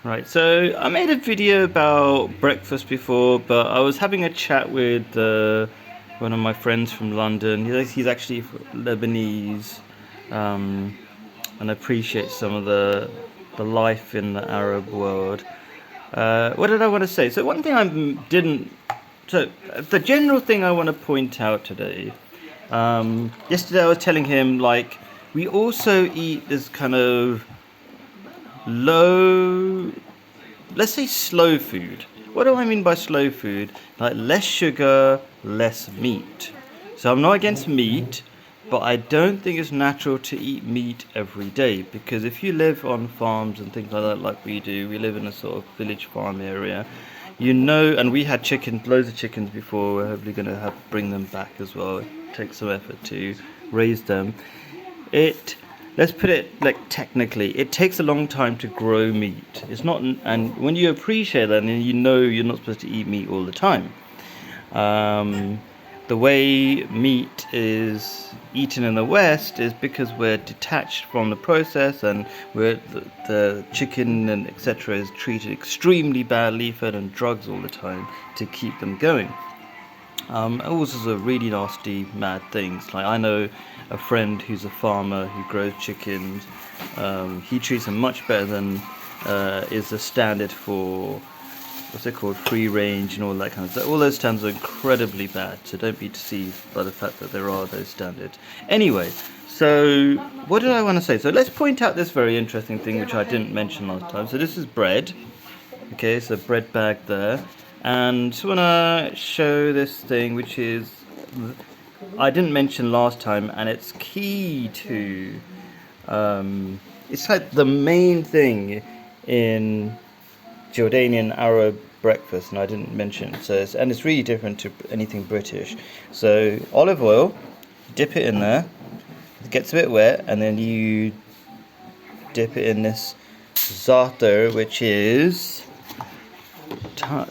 Right, so I made a video about breakfast before, but I was having a chat with one of my friends from London. He's actually Lebanese, um, and appreciates some of the life in the Arab world. What did I want to say? So one thing I didn't. So the general thing I want to point out today. Yesterday I was telling him like we also eat this kind of low, let's say slow food. What do I mean by slow food? Like less sugar, less meat. So I'm not against meat, but I don't think it's natural to eat meat every day, because if you live on farms and things like that, like we do, we live in a sort of village farm area, and we had chickens, loads of chickens before. We're hopefully going to have bring them back as well. It takes some effort to raise them. It Let's put it like technically, it takes a long time to grow meat. It's not, and when you appreciate that, then you know you're not supposed to eat meat all the time. Um, the way meat is eaten in the West is because we're detached from the process, and the chicken and etc. is treated extremely badly, fed on drugs all the time to keep them going. All sorts of really nasty, mad things. Like I know a friend who's a farmer who grows chickens. He treats them much better than is the standard for what's it called, free range and all that kind of stuff. All those standards are incredibly bad. So don't be deceived by the fact that there are those standards. Anyway, so what did I want to say? So let's point out this very interesting thing which I didn't mention last time. So this is bread. Okay, so bread bag there. And just want to show this thing which is I didn't mention last time, and it's key to it's like the main thing in Jordanian Arab breakfast, and I didn't mention. So it's really different to anything British. So olive oil, dip it in there, it gets a bit wet, and then you dip it in this zatyr, which is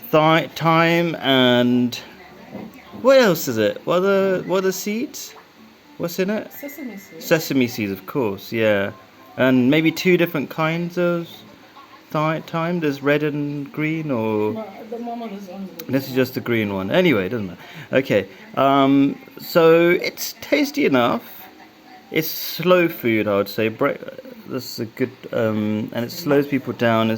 thyme and what else is it? What are the seeds? What's in it? Sesame seeds. Sesame seeds, of course, yeah. And maybe two different kinds of thyme. There's red and green, or No, at the moment is only the this is just the green one. Anyway, it doesn't matter. Okay. So it's tasty enough. It's slow food, I would say. This is a good, and it slows people down.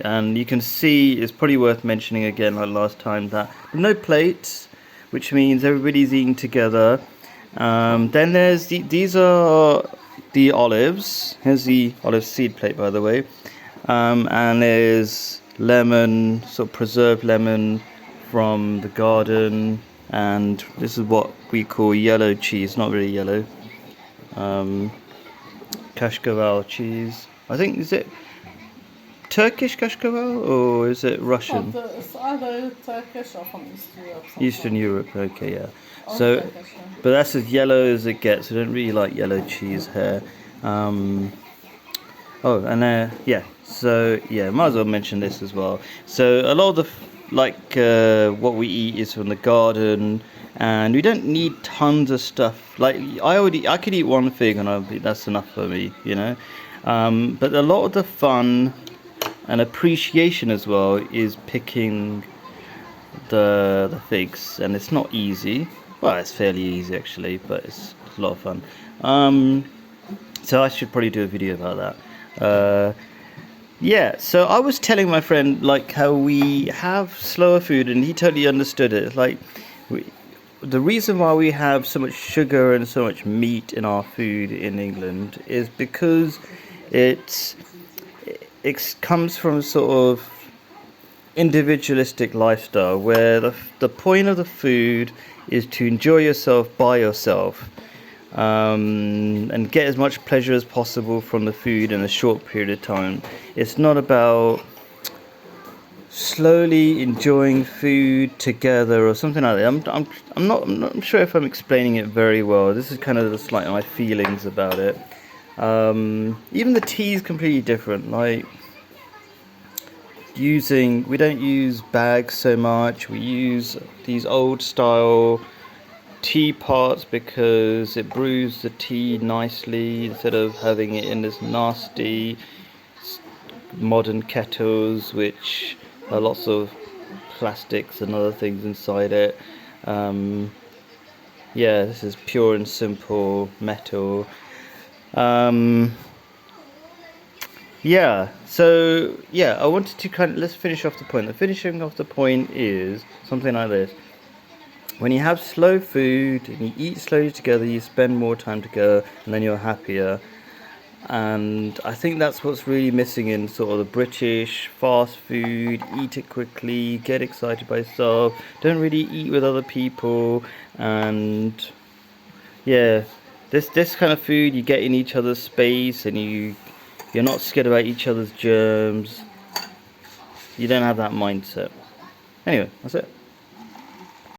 And you can see, it's probably worth mentioning again, like last time, that no plates, which means everybody's eating together. Then there's these are the olives. Here's the olive seed plate, by the way. And there's lemon, sort of preserved lemon from the garden, and this is what we call yellow cheese. Not really yellow. Kashkaval cheese. I think, is it Turkish kashkaval or is it Russian? It's either Turkish or from East Europe. Eastern Europe. Okay, yeah. Or So, Turkish, yeah. but that's as yellow as it gets. I don't really like yellow cheese here. Oh, and yeah. So yeah, might as well mention this as well. So a lot of what we eat is from the garden, and we don't need tons of stuff. Like I could eat one fig and that's enough for me, you know. But a lot of the fun and appreciation as well is picking the figs, and it's not easy. Well, it's fairly easy actually, but it's a lot of fun. So I should probably do a video about that. Yeah, so I was telling my friend like how we have slower food, and he totally understood it. Like the reason why we have so much sugar and so much meat in our food in England is because it comes from sort of individualistic lifestyle where the point of the food is to enjoy yourself by yourself, and get as much pleasure as possible from the food in a short period of time. It's not about slowly enjoying food together or something like that. I'm not sure if I'm explaining it very well. This is kind of just like my feelings about it. Even the tea is completely different. Like we don't use bags so much. We use these old style teapots because it brews the tea nicely instead of having it in this nasty modern kettles, which are lots of plastics and other things inside it. Yeah, this is pure and simple metal. Yeah, so yeah, I wanted to let's finish off the point. The finishing off the point is something like this. When you have slow food and you eat slowly together, you spend more time together and then you're happier. And I think that's what's really missing in sort of the British fast food. Eat it quickly, get excited by yourself, don't really eat with other people. And yeah, this kind of food, you get in each other's space and you're not scared about each other's germs. You don't have that mindset. Anyway, that's it.